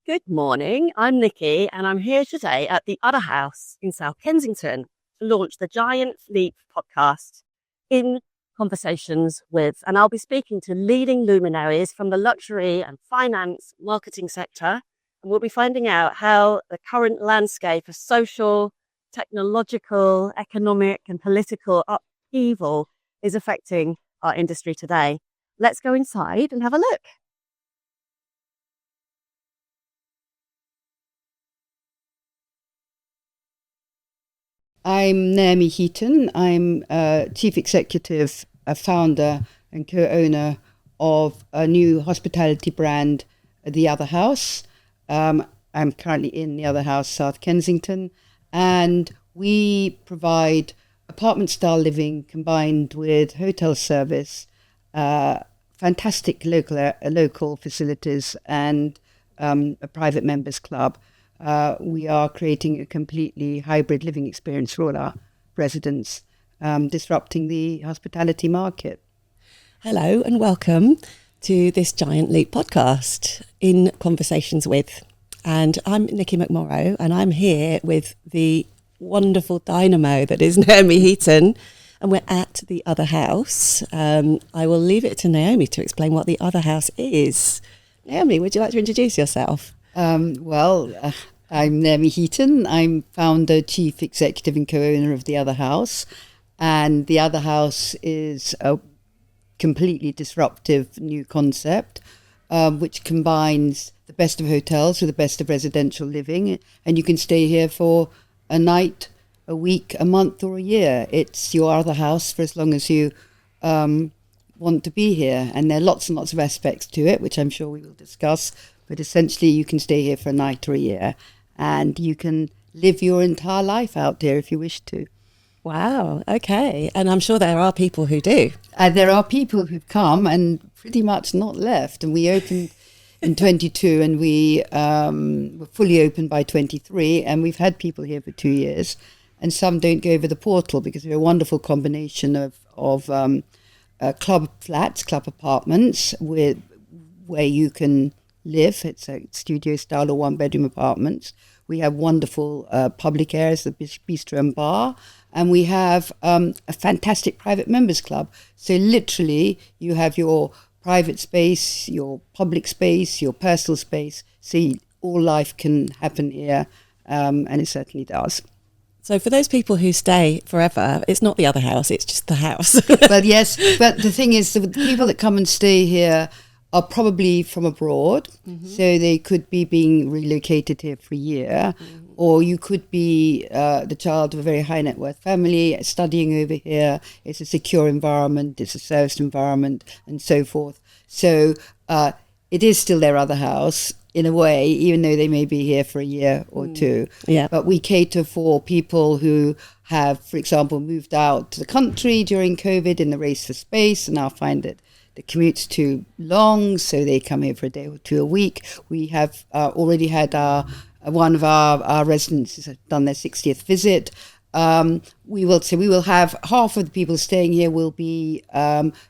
Good morning, I'm Nikki and I'm here today at the Other House in South Kensington to launch the Giant Leap podcast in conversations with, and I'll be speaking to leading luminaries from the luxury and finance marketing sector, and we'll be finding out how the current landscape of social, technological, economic and political upheaval is affecting our industry today. Let's go inside and have a look. I'm Naomi Heaton. I'm Chief Executive, founder and co-owner of a new hospitality brand, The Other House. I'm currently in The Other House, South Kensington, and we provide apartment-style living combined with hotel service, fantastic local facilities, and a private members club. We are creating a completely hybrid living experience for all our residents, disrupting the hospitality market. Hello and welcome to this Giant Leap podcast in conversations with. And I'm Nikki McMorrow and I'm here with the wonderful dynamo that is Naomi Heaton, and we're at The Other House. I will leave it to Naomi to explain what The Other House is. Naomi, would you like to introduce yourself? I'm Naomi Heaton. I'm founder, chief executive and co-owner of The Other House. And The Other House is a completely disruptive new concept, which combines the best of hotels with the best of residential living. And you can stay here for a night, a week, a month or a year. It's your other house for as long as you want to be here. And there are lots and lots of aspects to it, which I'm sure we will discuss. But essentially, you can stay here for a night or a year, and you can live your entire life out there if you wish to. Wow, okay. And I'm sure there are people who do. There are people who've come and pretty much not left. And we opened in 22 and we were fully open by 23. And we've had people here for 2 years. And some don't go over the portal because we're a wonderful combination of club flats, club apartments where you can live. It's a studio style or one bedroom apartments. We have wonderful public areas, the bistro and bar, and we have a fantastic private members club. So literally you have your private space, your public space, your personal space. So all life can happen here, and it certainly does. So for those people who stay forever, it's not the other house, it's just the house. But yes, but the thing is, the people that come and stay here are probably from abroad, so they could be being relocated here for a year, or you could be the child of a very high net worth family studying over here. It's a secure environment, it's a serviced environment, and so forth. So it is still their other house in a way, even though they may be here for a year or two. Yeah. But we cater for people who have, for example, moved out to the country during COVID in the race for space and now find it the commute's too long, so they come here for a day or two a week. We have already had one of our residents has done their 60th visit. We will have half of the people staying here will be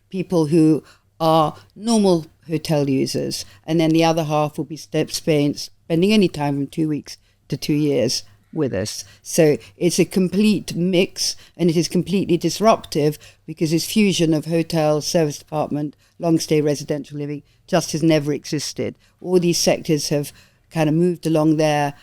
people who are normal hotel users, and then the other half will be spending any time from 2 weeks to 2 years with us. So it's a complete mix, and it is completely disruptive because this fusion of hotel, service department, long stay residential living just has never existed. All these sectors have kind of moved along their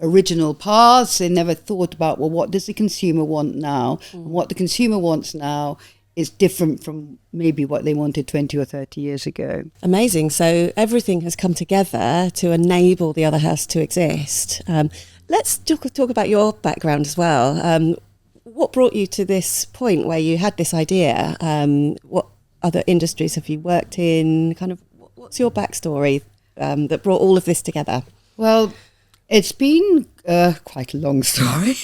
original paths. They never thought about, well, what does the consumer want now? And what the consumer wants now is different from maybe what they wanted 20 or 30 years ago. Amazing. So everything has come together to enable the other house to exist. Let's talk about your background as well. What brought you to this point where you had this idea? What other industries have you worked in? Kind of, what's your backstory that brought all of this together? Well, it's been quite a long story,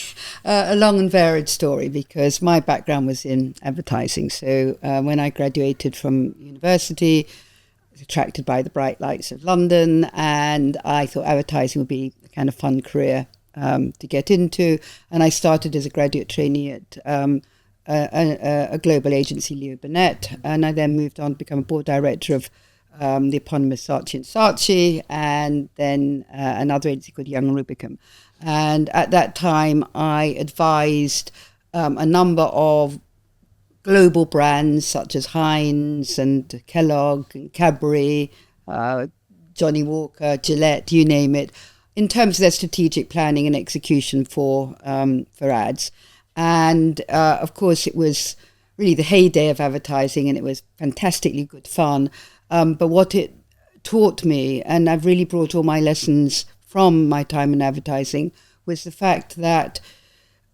a long and varied story, because my background was in advertising. So when I graduated from university, I was attracted by the bright lights of London, and I thought advertising would be a kind of fun career to get into. And I started as a graduate trainee at a global agency, Leo Burnett, and I then moved on to become a board director of the eponymous Saatchi and Saatchi, and then another agency called Young Rubicam. And at that time, I advised a number of global brands such as Heinz and Kellogg and Cadbury, Johnny Walker, Gillette, you name it, in terms of their strategic planning and execution for ads. And of course, it was really the heyday of advertising, and it was fantastically good fun. But what it taught me, and I've really brought all my lessons from my time in advertising, was the fact that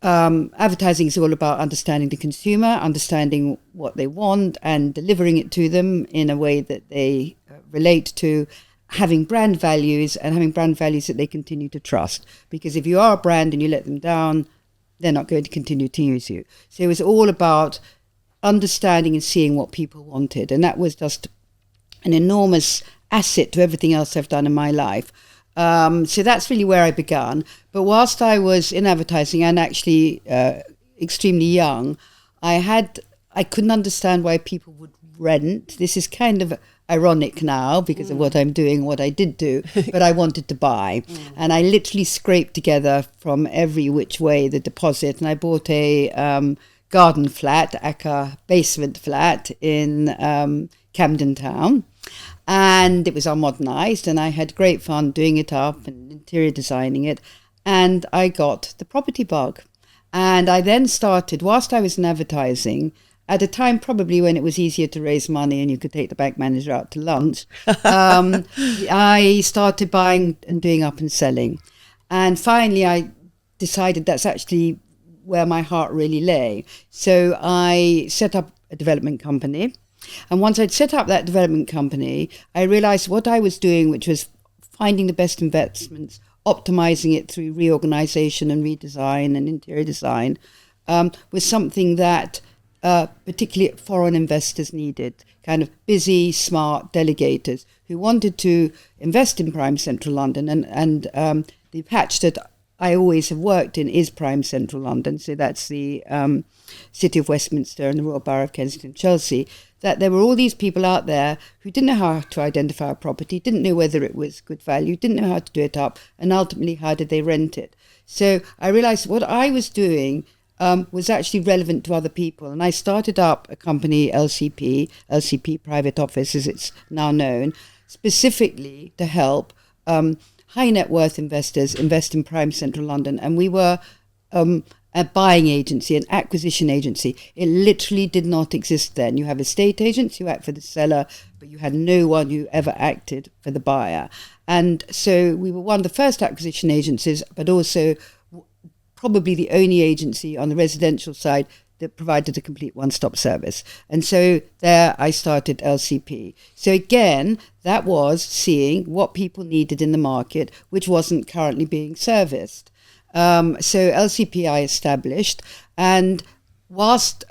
advertising is all about understanding the consumer, understanding what they want, and delivering it to them in a way that they relate to, having brand values, and having brand values that they continue to trust. Because if you are a brand and you let them down, they're not going to continue to use you. So it was all about understanding and seeing what people wanted. And that was just an enormous asset to everything else I've done in my life. So that's really where I began. But whilst I was in advertising and actually extremely young, I couldn't understand why people would rent. This is kind of ironic now because of what I'm doing, what I did do, but I wanted to buy. And I literally scraped together from every which way the deposit, and I bought a garden flat, aka basement flat in Camden Town. And it was unmodernized, and I had great fun doing it up and interior designing it. And I got the property bug. And I then started, whilst I was in advertising, at a time probably when it was easier to raise money and you could take the bank manager out to lunch, I started buying and doing up and selling. And finally, I decided that's actually where my heart really lay. So I set up a development company. And once I'd set up that development company, I realized what I was doing, which was finding the best investments, optimizing it through reorganization and redesign and interior design, was something that particularly foreign investors needed, kind of busy, smart delegators who wanted to invest in prime central London. And the patch that I always have worked in is prime central London. So that's the City of Westminster and the Royal Borough of Kensington, Chelsea. That there were all these people out there who didn't know how to identify a property, didn't know whether it was good value, didn't know how to do it up, and ultimately how did they rent it. So I realized what I was doing was actually relevant to other people. And I started up a company, LCP Private Office as it's now known, specifically to help high net worth investors invest in prime central London. And we were a buying agency, an acquisition agency. It literally did not exist then. You have estate agents who act for the seller, but you had no one who ever acted for the buyer. And so we were one of the first acquisition agencies, but also probably the only agency on the residential side that provided a complete one-stop service. And so there I started LCP. So again, that was seeing what people needed in the market, which wasn't currently being serviced. So LCP I established, and whilst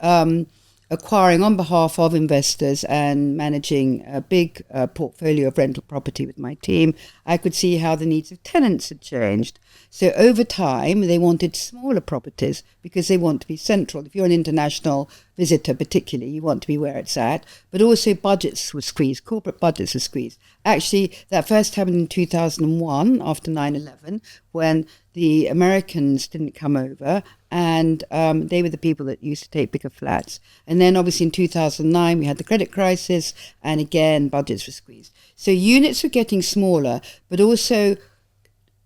acquiring on behalf of investors and managing a big portfolio of rental property with my team, I could see how the needs of tenants had changed. So over time, they wanted smaller properties because they want to be central. If you're an international visitor particularly, you want to be where it's at. But also budgets were squeezed, corporate budgets were squeezed. Actually, that first happened in 2001 after 9/11, when the Americans didn't come over, and they were the people that used to take bigger flats. And then obviously in 2009, we had the credit crisis, and again, budgets were squeezed. So units were getting smaller, but also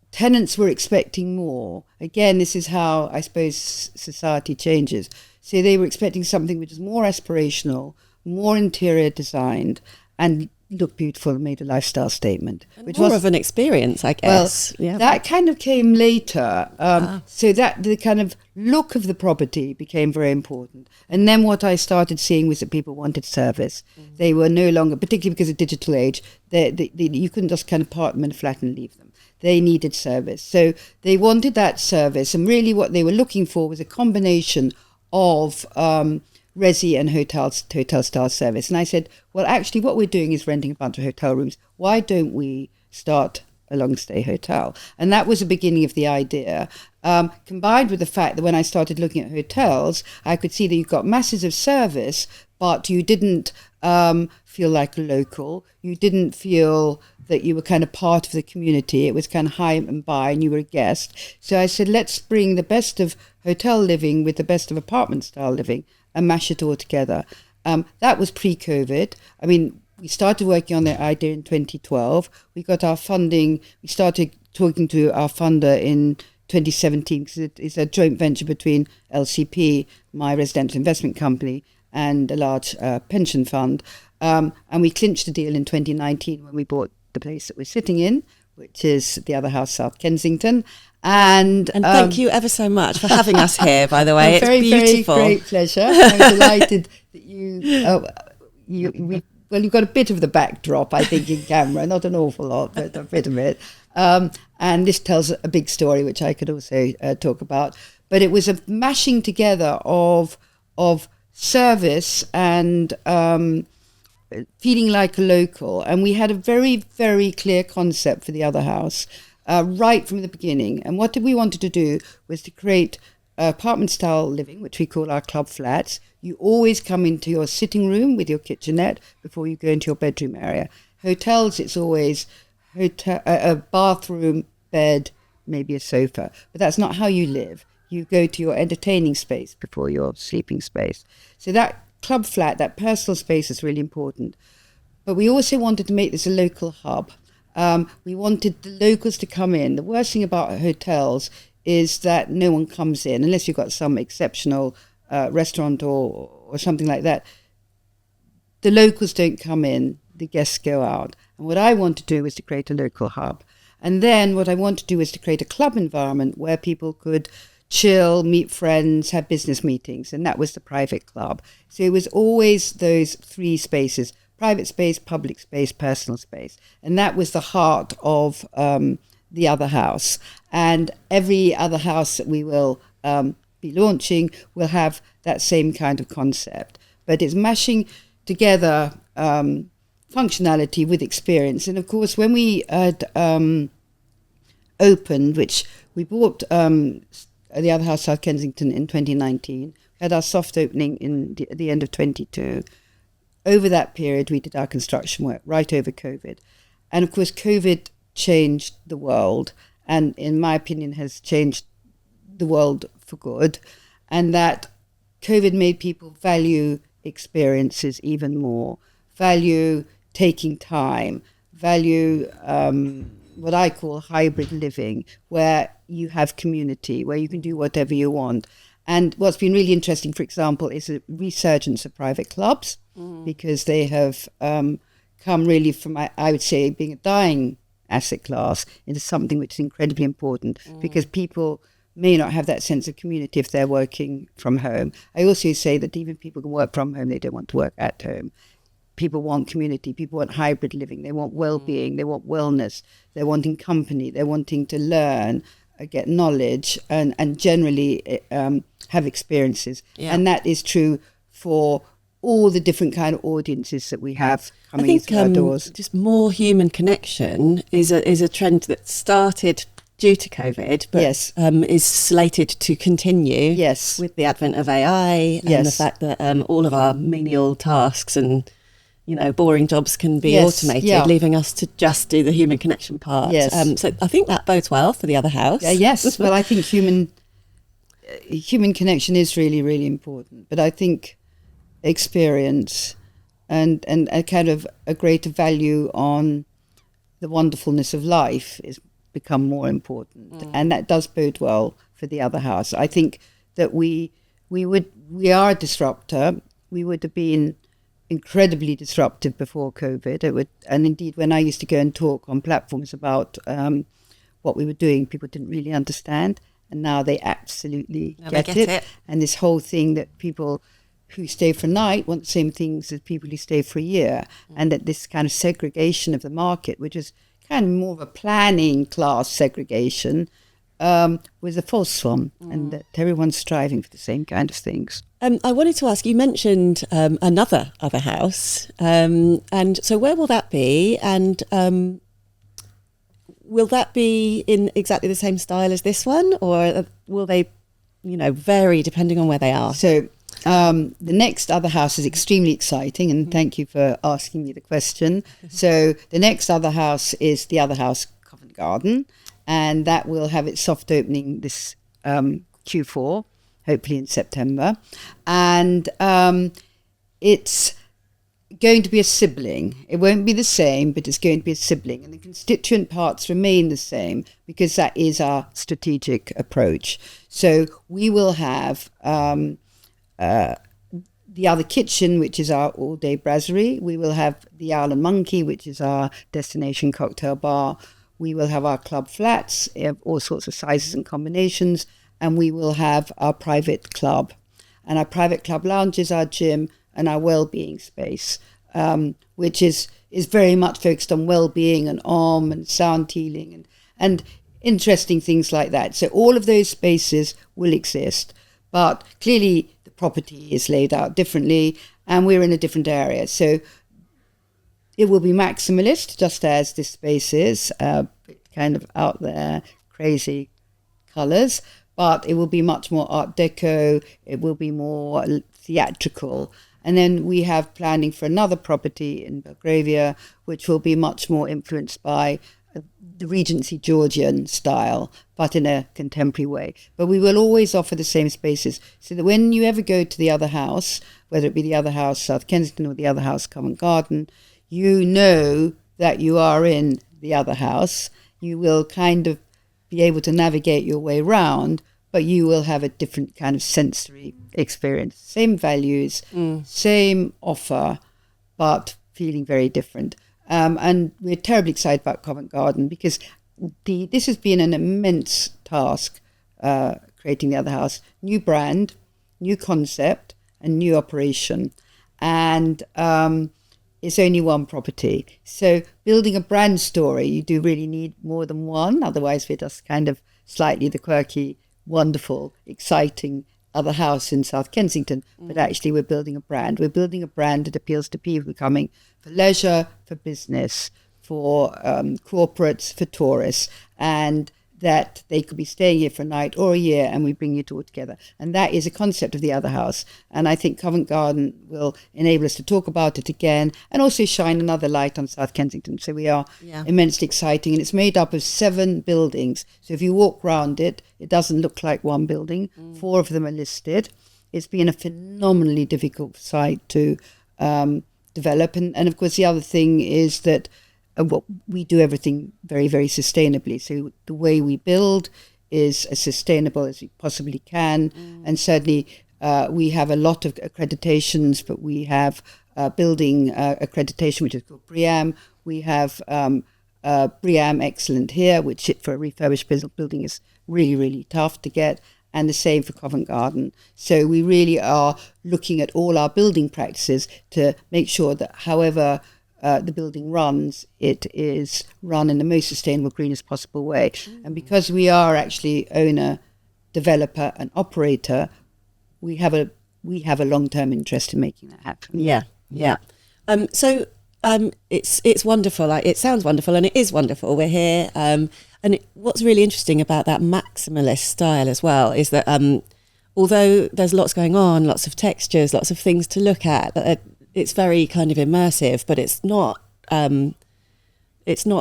tenants were expecting more. Again, this is how I suppose society changes. So they were expecting something which is more aspirational, more interior designed, and looked beautiful and made a lifestyle statement. Which more was of an experience, I guess. Well, that kind of came later. So that the kind of look of the property became very important. And then what I started seeing was that people wanted service. They were no longer, particularly because of digital age, you couldn't just kind of park them in a flat and leave them. They needed service. So they wanted that service. And really what they were looking for was a combination of resi and hotel style service. And I said, well, actually what we're doing is renting a bunch of hotel rooms. Why don't we start a long stay hotel? And that was the beginning of the idea, combined with the fact that when I started looking at hotels, I could see that you've got masses of service, but you didn't feel like a local. You didn't feel that you were kind of part of the community. It was kind of high and by, and you were a guest. So I said, let's bring the best of hotel living with the best of apartment style living and mash it all together. That was pre-COVID. I mean, we started working on the idea in 2012. We got our funding. We started talking to our funder in 2017 because it is a joint venture between LCP, my residential investment company, and a large pension fund. And we clinched a deal in 2019 when we bought the place that we're sitting in, which is the other house, South Kensington. And thank you ever so much for having us here, by the way. It's very, beautiful. Very great pleasure. I'm delighted that you've got a bit of the backdrop, I think, in camera, not an awful lot, but a bit of it. And this tells a big story, which I could also talk about. But it was a mashing together of service and feeling like a local. And we had a very, very clear concept for the other house right from the beginning. And what we wanted to do was to create apartment-style living, which we call our club flats. You always come into your sitting room with your kitchenette before you go into your bedroom area. Hotels, it's always a bathroom, bed, maybe a sofa. But that's not how you live. You go to your entertaining space before your sleeping space. So that club flat, that personal space is really important. But we also wanted to make this a local hub. We wanted the locals to come in. The worst thing about hotels is that no one comes in, unless you've got some exceptional restaurant or something like that. The locals don't come in, the guests go out. And what I want to do is to create a local hub. And then what I want to do is to create a club environment where people could chill, meet friends, have business meetings. And that was the private club. So it was always those three spaces: private space, public space, personal space. And that was the heart of the other house. And every other house that we will be launching will have that same kind of concept. But it's mashing together functionality with experience. And of course, when we had opened, which we bought the other house, South Kensington, in 2019, had our soft opening at the end of 22. Over that period, we did our construction work right over COVID. And of course, COVID changed the world, and in my opinion has changed the world for good. And that COVID made people value experiences even more, value taking time, value what I call hybrid living, where you have community, where you can do whatever you want. And what's been really interesting, for example, is a resurgence of private clubs, because they have come really from, I would say, being a dying asset class into something which is incredibly important, because people may not have that sense of community if they're working from home. I also say that even people can work from home, they don't want to work at home. People want community, people want hybrid living, they want well-being, they want wellness, they're wanting company, they're wanting to learn, get knowledge, and generally have experiences. Yeah. And that is true for all the different kind of audiences that we have coming through our doors. Just more human connection is a trend that started due to COVID, but yes. Is slated to continue. Yes. With the advent of AI and the fact that all of our menial tasks and boring jobs can be automated, leaving us to just do the human connection part. Yes. So I think that bodes well for the other house. Yes. Well, I think human connection is really, really important. But I think experience and a kind of a greater value on the wonderfulness of life is become more important. And that does bode well for the other house. I think that we are a disruptor. We would have been incredibly disruptive before COVID. And indeed, when I used to go and talk on platforms about what we were doing, people didn't really understand. And now they absolutely get it. And this whole thing that people who stay for a night want the same things as people who stay for a year. And that this kind of segregation of the market, which is kind of more of a planning class segregation, was a false one, and that everyone's striving for the same kind of things. I wanted to ask, you mentioned another other house, and so where will that be, and will that be in exactly the same style as this one, or will they vary depending on where they are? So The next other house is extremely exciting, and thank you for asking me the question. So the next other house is the other house, Covent Garden, and that will have its soft opening this Q4, hopefully in September. And it's going to be a sibling. It won't be the same, but it's going to be a sibling. And the constituent parts remain the same because that is our strategic approach. So we will have the other kitchen, which is our all-day brasserie. We will have the Owl and Monkey, which is our destination cocktail bar. We will have our club flats of all sorts of sizes and combinations. And we will have our private club. And our private club lounge is our gym and our well-being space, which is very much focused on well-being and OM and sound healing and interesting things like that. So all of those spaces will exist, but clearly the property is laid out differently and we're in a different area. So it will be maximalist, just as this space is, kind of out there, crazy colours, but it will be much more Art Deco, it will be more theatrical. And then we have planning for another property in Belgravia, which will be much more influenced by the Regency Georgian style, but in a contemporary way. But we will always offer the same spaces, so that when you ever go to the other house, whether it be the other house, South Kensington, or the other house, Covent Garden, you know that you are in the other house. You will kind of be able to navigate your way around, but you will have a different kind of sensory experience. Same values, same offer, but feeling very different. And we're terribly excited about Covent Garden because this has been an immense task, creating the other house. New brand, new concept, and new operation. And it's only one property. So building a brand story, you do really need more than one. Otherwise, we're just kind of slightly the quirky, wonderful, exciting other house in South Kensington. But actually, we're building a brand. We're building a brand that appeals to people coming for leisure, for business, for corporates, for tourists, and that they could be staying here for a night or a year, and we bring it all together. And that is a concept of the other house. And I think Covent Garden will enable us to talk about it again and also shine another light on South Kensington. So we are immensely exciting. And it's made up of 7 buildings. So if you walk around it, it doesn't look like one building. 4 of them are listed. It's been a phenomenally difficult site to develop. And of course, the other thing is that we do everything very, very sustainably. So the way we build is as sustainable as we possibly can. And certainly we have a lot of accreditations, but we have building accreditation, which is called BREEAM. We have BREEAM Excellent here, which for a refurbished building is really, really tough to get. And the same for Covent Garden. So we really are looking at all our building practices to make sure that however the building runs, it is run in the most sustainable, greenest possible way. And because we are actually owner, developer and operator, we have a long-term interest in making that happen. It's wonderful. Like, it sounds wonderful, and it is wonderful. We're here, and what's really interesting about that maximalist style as well is that although there's lots going on, lots of textures, lots of things to look at, it's very kind of immersive, but it's not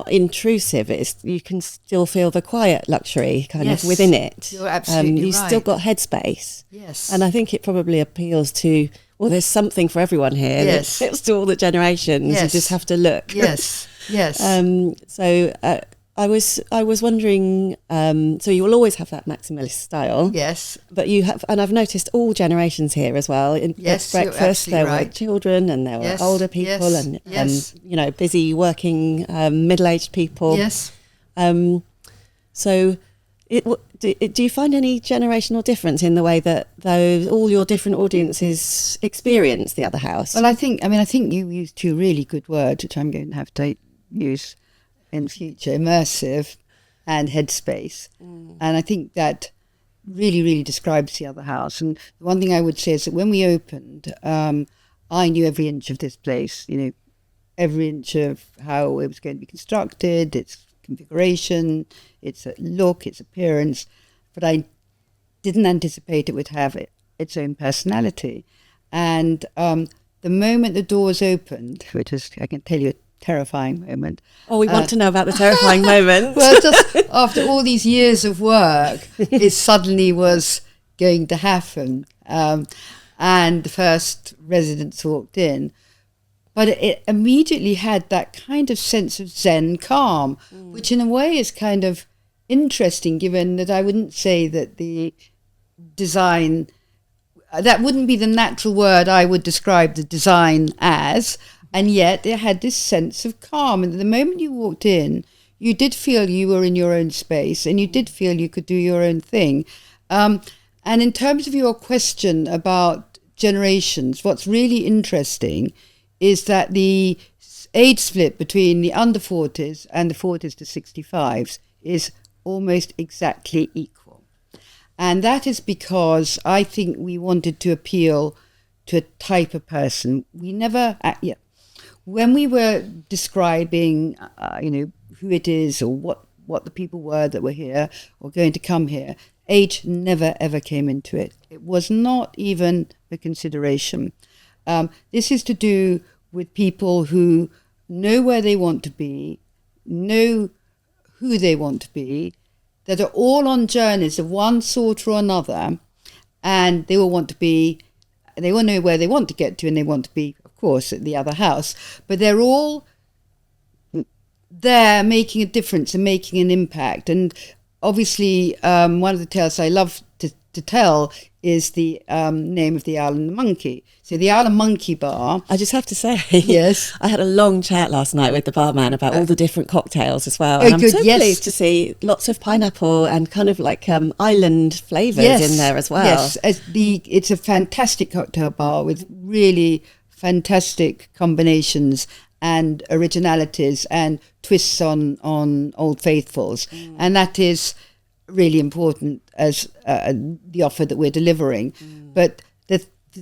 intrusive. You can still feel the quiet luxury kind of within it. You're absolutely You've right. still got headspace. Yes. And I think it probably appeals to, well, there's something for everyone here. Yes. It's to all the generations. Yes. You just have to look. Yes. Yes. So I was wondering, so you will always have that maximalist style. Yes. But you have, and I've noticed all generations here as well. Yes, at you're breakfast, absolutely there were right. children and there were older people and busy working middle-aged people. Yes. So do you find any generational difference in the way that all your different audiences experience the other house? Well, I think you used 2 really good words, which I'm going to have to use in future: immersive and headspace. And I think that really, really describes the other house. And the one thing I would say is that when we opened, I knew every inch of this place, every inch of how it was going to be constructed, its configuration, its look, its appearance, but I didn't anticipate it would have its own personality. And the moment the doors opened, which was, I can tell you, a terrifying moment. Oh, we want to know about the terrifying moment. Well, just after all these years of work, it suddenly was going to happen. And the first residents walked in. But it immediately had that kind of sense of Zen calm, which in a way is kind of interesting, given that I wouldn't say that the design, that wouldn't be the natural word I would describe the design as, and yet it had this sense of calm. And the moment you walked in, you did feel you were in your own space, and you did feel you could do your own thing. And in terms of your question about generations, what's really interesting is that the age split between the under 40s and the 40s to 65s is almost exactly equal. And that is because I think we wanted to appeal to a type of person. We never, when we were describing, who it is or what the people were that were here or going to come here, age never ever came into it. It was not even a consideration. This is to do with people who know where they want to be, know who they want to be, that are all on journeys of one sort or another, and they all know where they want to get to, and they want to be, of course, at the other house. But they're all there making a difference and making an impact. And obviously, one of the tales I love to tell is the name of the Owl and the Monkey. So the Owl and Monkey Bar. I just have to say, yes, I had a long chat last night with the barman about all the different cocktails as well. Oh, and I'm good, so yes. pleased to see lots of pineapple and kind of like island flavours in there as well. Yes, it's a fantastic cocktail bar with really fantastic combinations and originalities and twists on Old Faithfuls. And that is really important as the offer that we're delivering. But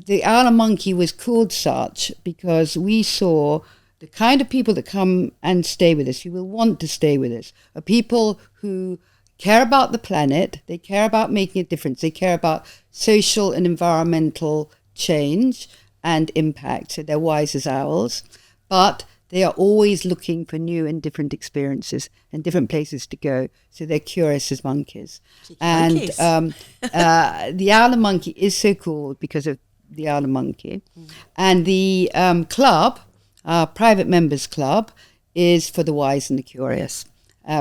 the Owl and Monkey was called such because we saw the kind of people that come and stay with us, who will want to stay with us, are people who care about the planet, they care about making a difference, they care about social and environmental change and impact, so they're wise as owls, but they are always looking for new and different experiences and different places to go. So they're curious as monkeys. And the Owl and Monkey is so called because of the Owl and Monkey. And the club, our private members club, is for the wise and the curious.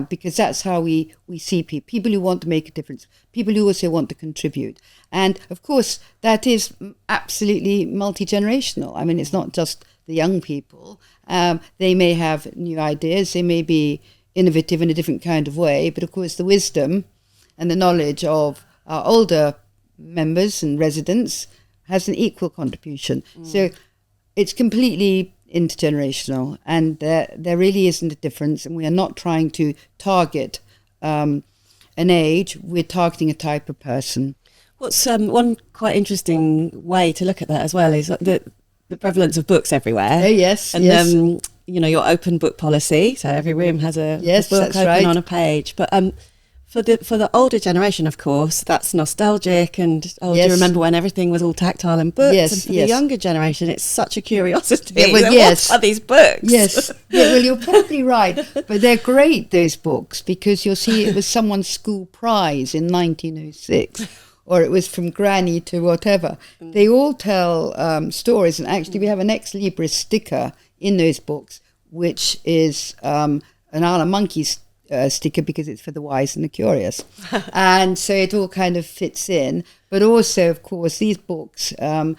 Because that's how we see people who want to make a difference, people who also want to contribute. And of course, that is absolutely multi-generational. I mean, it's not just the young people. They may have new ideas, they may be innovative in a different kind of way, but of course the wisdom and the knowledge of our older members and residents has an equal contribution. So it's completely intergenerational, and there really isn't a difference, and we are not trying to target an age, we're targeting a type of person. What's one quite interesting way to look at that as well is the prevalence of books everywhere. Oh, yes. And yes. Your open book policy, so every room has a Yes, book that's open right. on a page. But for the older generation, of course, that's nostalgic, and do you Yes. remember when everything was all tactile and books? Yes, And for yes. the younger generation, it's such a curiosity. Yeah, well, So yes. what are these books? Yes, yeah, well, you're probably right. But they're great, those books, because you'll see it was someone's school prize in 1906, or it was from Granny to whatever. They all tell stories, and actually we have an Ex Libris sticker in those books, which is an Owl and Monkey sticker because it's for the wise and the curious. And so it all kind of fits in. But also, of course, these books and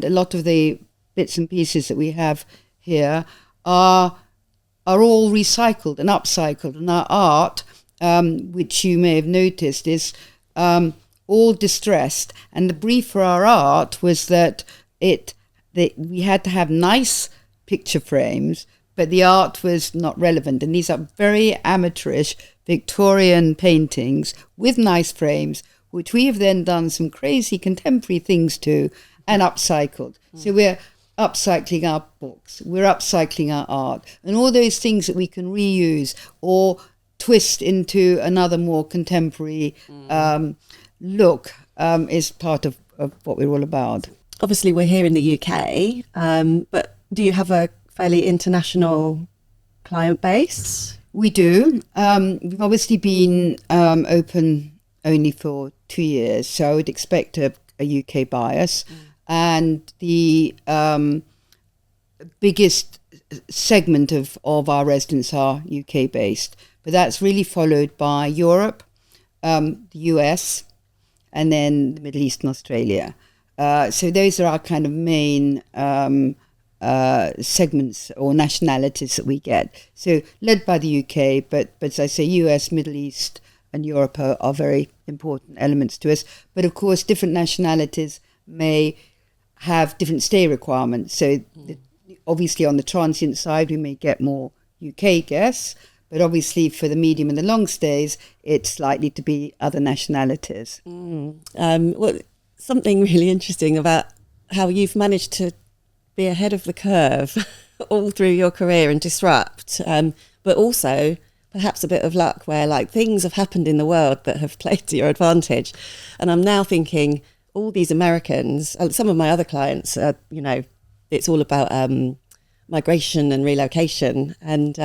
a lot of the bits and pieces that we have here are all recycled and upcycled. And our art, which you may have noticed, is all distressed. And the brief for our art was that we had to have nice picture frames, but the art was not relevant. And these are very amateurish Victorian paintings with nice frames, which we have then done some crazy contemporary things to and upcycled. So we're upcycling our books, we're upcycling our art, and all those things that we can reuse or twist into another more contemporary look is part of what we're all about. obviously we're here in the UK, but do you have a fairly international client base? We do. We've obviously been open only for 2 years, so I would expect a UK bias. And the biggest segment of our residents are UK based, but that's really followed by Europe, the US, and then the Middle East and Australia. So those are our kind of main segments or nationalities that we get. So led by the UK, but as I say, US, Middle East and Europe are very important elements to us. But of course, different nationalities may have different stay requirements. So obviously on the transient side, we may get more UK guests, but obviously for the medium and the long stays, it's likely to be other nationalities. Well, something really interesting about how you've managed to be ahead of the curve all through your career and disrupt, but also perhaps a bit of luck where like things have happened in the world that have played to your advantage. And I'm now thinking all these Americans, some of my other clients, you know, it's all about migration and relocation, and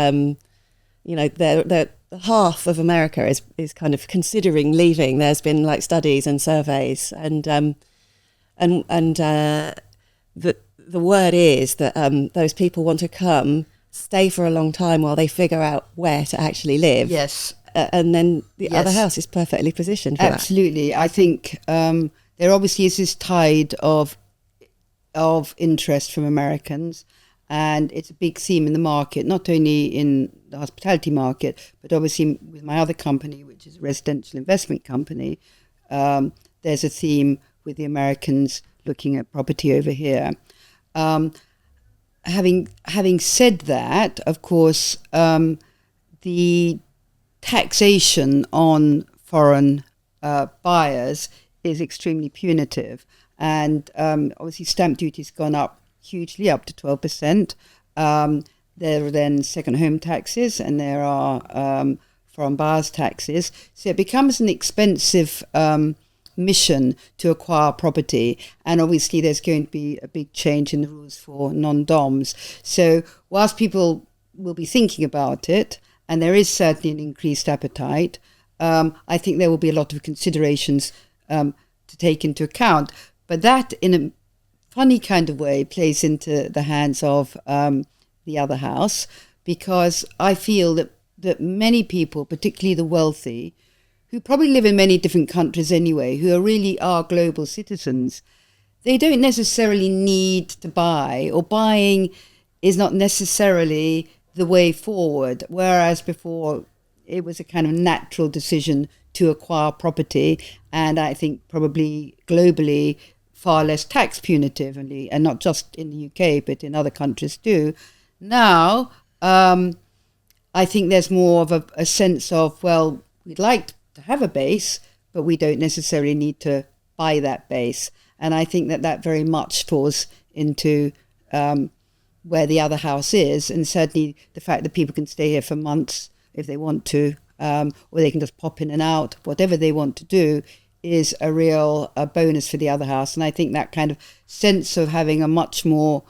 you know, they're half of America is kind of considering leaving. There's been like studies and surveys, and the word is that those people want to come, stay for a long time while they figure out where to actually live. Yes. And then the other house is perfectly positioned for Absolutely. that. I think there obviously is this tide of interest from Americans, and it's a big theme in the market, not only in the hospitality market, but obviously with my other company, which is a residential investment company, there's a theme with the Americans looking at property over here. Having said that, of course, the taxation on foreign buyers is extremely punitive, and obviously stamp duty's gone up hugely, up to 12%. There are then second home taxes, and there are foreign buyers taxes. So it becomes an expensive mission to acquire property, and obviously there's going to be a big change in the rules for non-doms. So whilst people will be thinking about it, and there is certainly an increased appetite, I think there will be a lot of considerations to take into account. But that, in a funny kind of way, plays into the hands of the other house, because I feel that many people, particularly the wealthy, who probably live in many different countries anyway, who really are global citizens, they don't necessarily need to buy, or buying is not necessarily the way forward. Whereas before, it was a kind of natural decision to acquire property, and I think probably globally far less tax punitively, and not just in the UK, but in other countries too. Now, I think there's more of a sense of, well, we'd like to have a base, but we don't necessarily need to buy that base. And I think that very much falls into where the other house is, and certainly the fact that people can stay here for months if they want to, or they can just pop in and out, whatever they want to do, is a real bonus for the other house. And I think that kind of sense of having a much more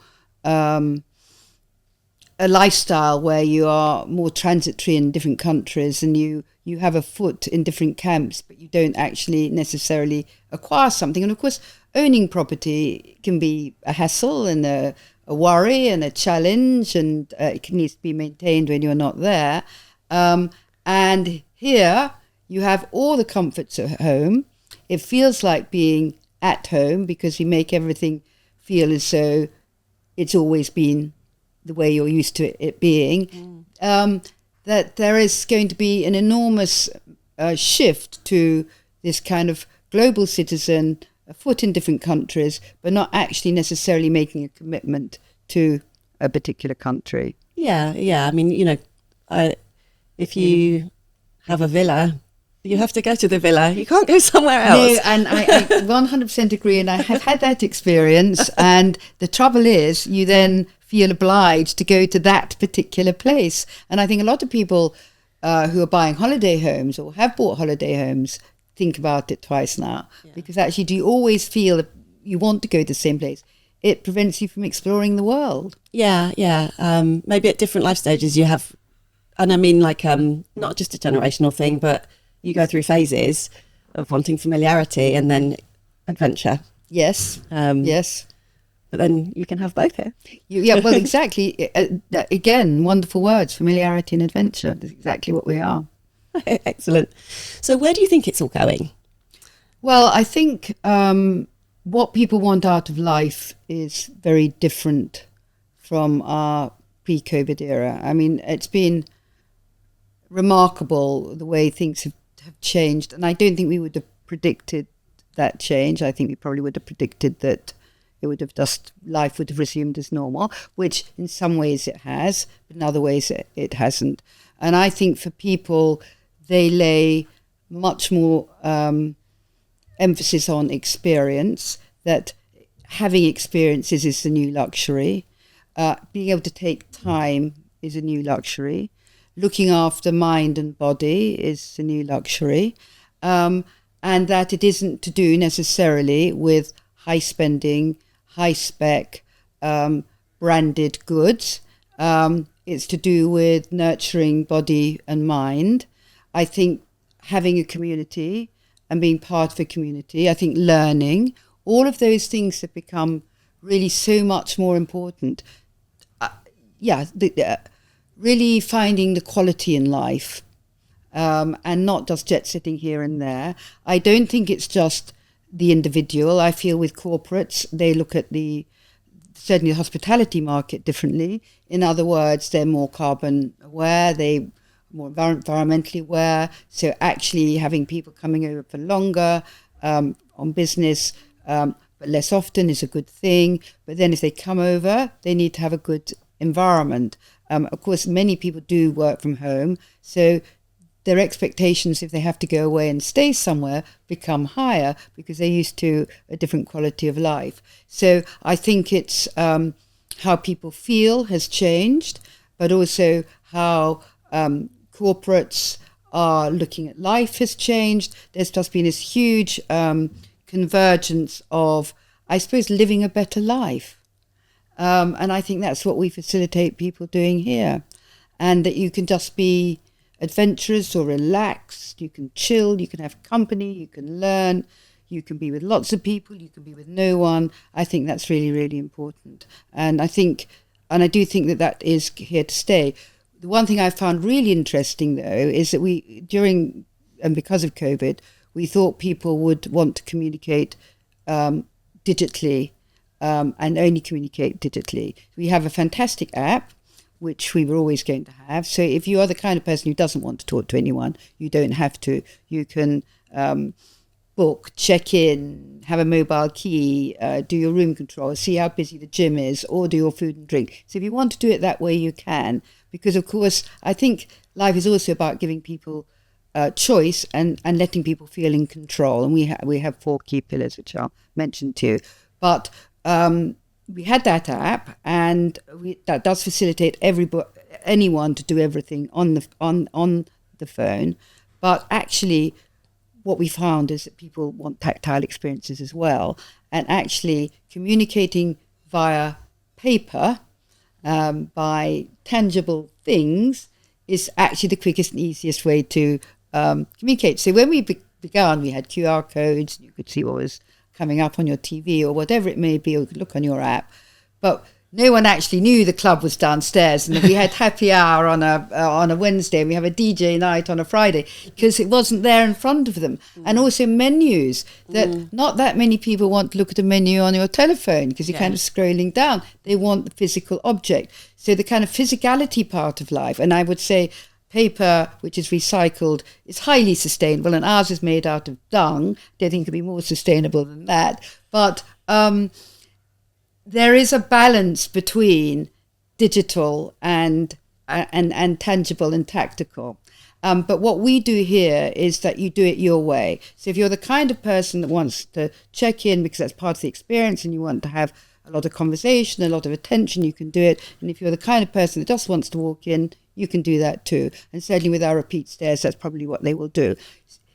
a lifestyle where you are more transitory in different countries, and you have a foot in different camps, but you don't actually necessarily acquire something. And of course, owning property can be a hassle and a worry and a challenge, and it needs to be maintained when you're not there. And here you have all the comforts at home. It feels like being at home, because we make everything feel as though it's always been the way you're used to it being. That there is going to be an enormous shift to this kind of global citizen, a foot in different countries, but not actually necessarily making a commitment to a particular country. Yeah. I mean, you know, if you have a villa, you have to go to the villa. You can't go somewhere else. No, and I 100% agree, and I have had that experience. And the trouble is, you then feel obliged to go to that particular place. And I think a lot of people who are buying holiday homes or have bought holiday homes think about it twice now, because actually, do you always feel you want to go to the same place, it prevents you from exploring the world. Yeah. Maybe at different life stages you have, and I mean like not just a generational thing, but you go through phases of wanting familiarity and then adventure. Yes. Yes. But then you can have both here. Yeah, well, exactly. Again, wonderful words, familiarity and adventure. That's exactly what we are. Excellent. So where do you think it's all going? Well, I think what people want out of life is very different from our pre-COVID era. I mean, it's been remarkable the way things have changed. And I don't think we would have predicted that change. I think we probably would have predicted that it would have just, life would have resumed as normal, which in some ways it has, but in other ways it hasn't. And I think for people, they lay much more emphasis on experience, that having experiences is the new luxury. Being able to take time is a new luxury. Looking after mind and body is the new luxury. And that it isn't to do necessarily with high spending, high spec, branded goods. It's to do with nurturing body and mind. I think having a community and being part of a community, I think learning, all of those things have become really so much more important. Really finding the quality in life, and not just jet setting here and there. I don't think it's just the individual. I feel with corporates, they look at certainly the hospitality market differently. In other words, they're more carbon aware, they more environmentally aware. So actually having people coming over for longer on business, but less often is a good thing. But then if they come over, they need to have a good environment. Of course, many people do work from home, so their expectations, if they have to go away and stay somewhere, become higher because they're used to a different quality of life. So I think it's how people feel has changed, but also how corporates are looking at life has changed. There's just been this huge convergence of, I suppose, living a better life. And I think that's what we facilitate people doing here. And that you can just be adventurous or relaxed, you can chill, you can have company, you can learn, you can be with lots of people, you can be with no one. I think that's really, really important. And I do think that is here to stay. The one thing I found really interesting, though, is that because of COVID, we thought people would want to communicate digitally and only communicate digitally. We have a fantastic app, which we were always going to have. So if you are the kind of person who doesn't want to talk to anyone, you don't have to. You can book, check in, have a mobile key, do your room control, see how busy the gym is, order your food and drink. So if you want to do it that way, you can. Because, of course, I think life is also about giving people choice and letting people feel in control. And we have 4 key pillars, which I'll mention to you. But we had that app, and that does facilitate anyone to do everything on the phone. But actually, what we found is that people want tactile experiences as well, and actually communicating via paper, by tangible things, is actually the quickest and easiest way to communicate. So when we began, we had QR codes. You could see what was coming up on your TV or whatever it may be, or you could look on your app. But no one actually knew the club was downstairs, and we had happy hour on a Wednesday, and we have a DJ night on a Friday, because it wasn't there in front of them. And also menus, that not that many people want to look at a menu on your telephone because you're kind of scrolling down. They want the physical object. So the kind of physicality part of life, and I would say paper, which is recycled, is highly sustainable, and ours is made out of dung. Don't think it could be more sustainable than that. But there is a balance between digital and tangible and tactical. But what we do here is that you do it your way. So if you're the kind of person that wants to check in because that's part of the experience, and you want to have a lot of conversation, a lot of attention, you can do it. And if you're the kind of person that just wants to walk in, you can do that too. And certainly with our repeat stairs, that's probably what they will do.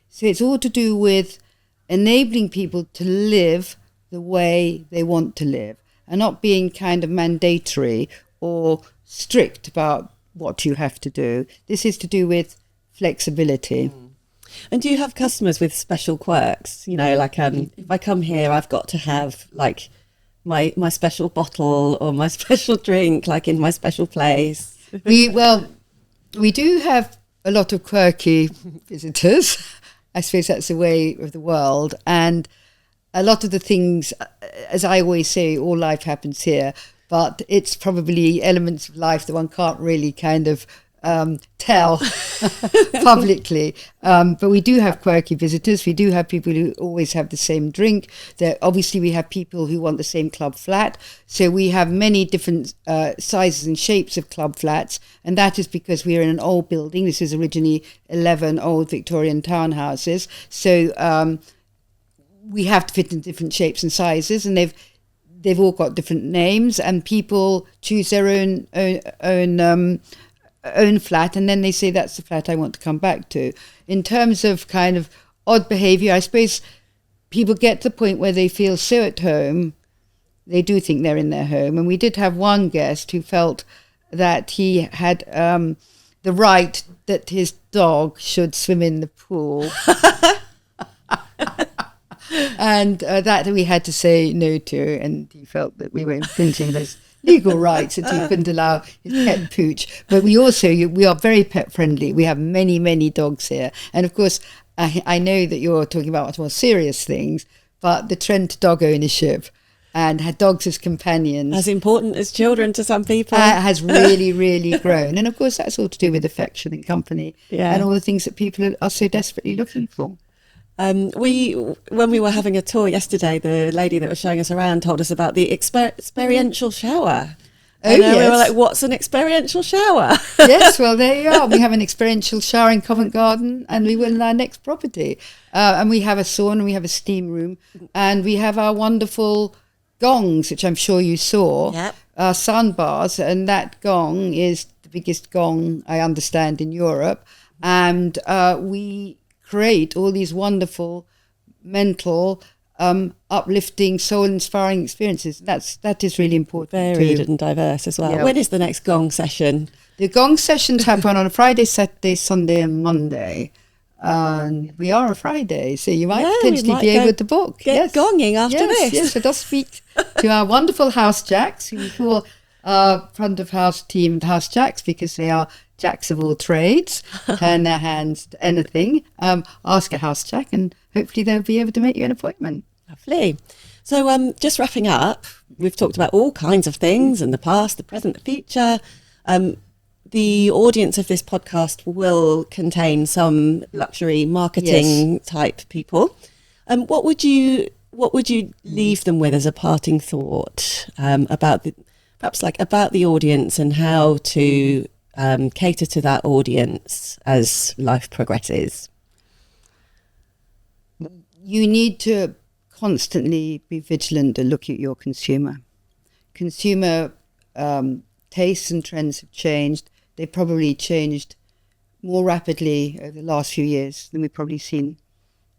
So it's all to do with enabling people to live the way they want to live and not being kind of mandatory or strict about what you have to do. This is to do with flexibility. And do you have customers with special quirks? You know, like if I come here, I've got to have like my special bottle or my special drink, like in my special place. We do have a lot of quirky visitors. I suppose that's the way of the world. And a lot of the things, as I always say, all life happens here, but it's probably elements of life that one can't really kind of tell publicly. But we do have quirky visitors. We do have people who always have the same drink. Obviously, we have people who want the same club flat. So we have many different sizes and shapes of club flats. And that is because we are in an old building. This is originally 11 old Victorian townhouses. So we have to fit in different shapes and sizes. And they've all got different names. And people choose their own flat, and then they say that's the flat I want to come back to. In terms of kind of odd behaviour, I suppose people get to the point where they feel so at home, they do think they're in their home. And we did have one guest who felt that he had the right that his dog should swim in the pool. And that we had to say no to, and he felt that we were infringing those legal rights, that he couldn't allow his pet pooch. But we are very pet friendly. We have many, many dogs here. And of course, I know that you're talking about much more serious things, but the trend to dog ownership and had dogs as companions, as important as children to some people, has really, really grown. And of course, that's all to do with affection and company, and all the things that people are so desperately looking for. When we were having a tour yesterday, the lady that was showing us around told us about the experiential shower. Oh, yes. We were like, what's an experiential shower? Yes, well, there you are. We have an experiential shower in Covent Garden, and we will in our next property. And we have a sauna, we have a steam room, and we have our wonderful gongs, which I'm sure you saw, Yep. Our sound bars, and that gong is the biggest gong I understand in Europe. And we create all these wonderful mental uplifting, soul-inspiring experiences. That is really important. Varied and diverse as well. Yeah. When is the next gong session? The gong sessions happen on a Friday, Saturday, Sunday and Monday. And we are a Friday, so you might potentially be able to book. Get gonging after this. Yes, so just speak to our wonderful house jacks, who we call our front of house team house jacks, because they are jacks of all trades, turn their hands to anything. Ask a house jack, and hopefully they'll be able to make you an appointment. Lovely. So just wrapping up, we've talked about all kinds of things in the past, the present, the future. The audience of this podcast will contain some luxury marketing type people. What would you leave them with as a parting thought about the audience and how to cater to that audience as life progresses? You need to constantly be vigilant and look at your consumer. Consumer tastes and trends have changed. They probably changed more rapidly over the last few years than we've probably seen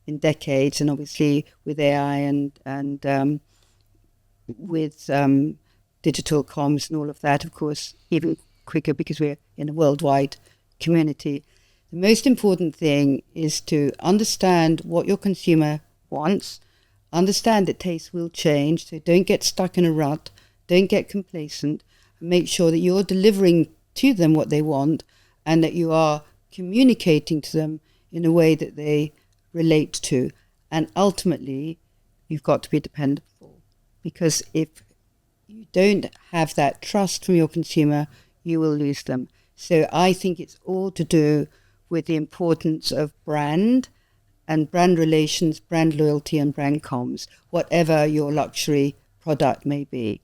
in decades. And obviously with AI and with digital comms and all of that, of course, even quicker, because we're in a worldwide community. The most important thing is to understand what your consumer wants, understand that tastes will change, so don't get stuck in a rut, don't get complacent, and make sure that you're delivering to them what they want, and that you are communicating to them in a way that they relate to. And ultimately, you've got to be dependable, because if you don't have that trust from your consumer, you will lose them. So I think it's all to do with the importance of brand and brand relations, brand loyalty and brand comms, whatever your luxury product may be.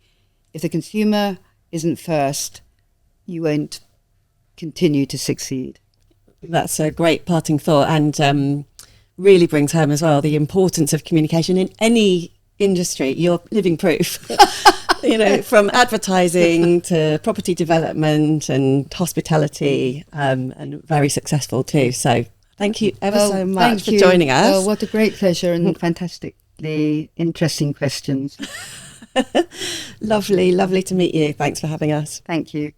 If the consumer isn't first, you won't continue to succeed. That's a great parting thought, and really brings home as well the importance of communication in any industry. You're living proof. From advertising to property development and hospitality, and very successful too. So thank you ever so much for joining us. Well, what a great pleasure and fantastic. absolutely interesting questions. Lovely to meet you. Thanks for having us. Thank you.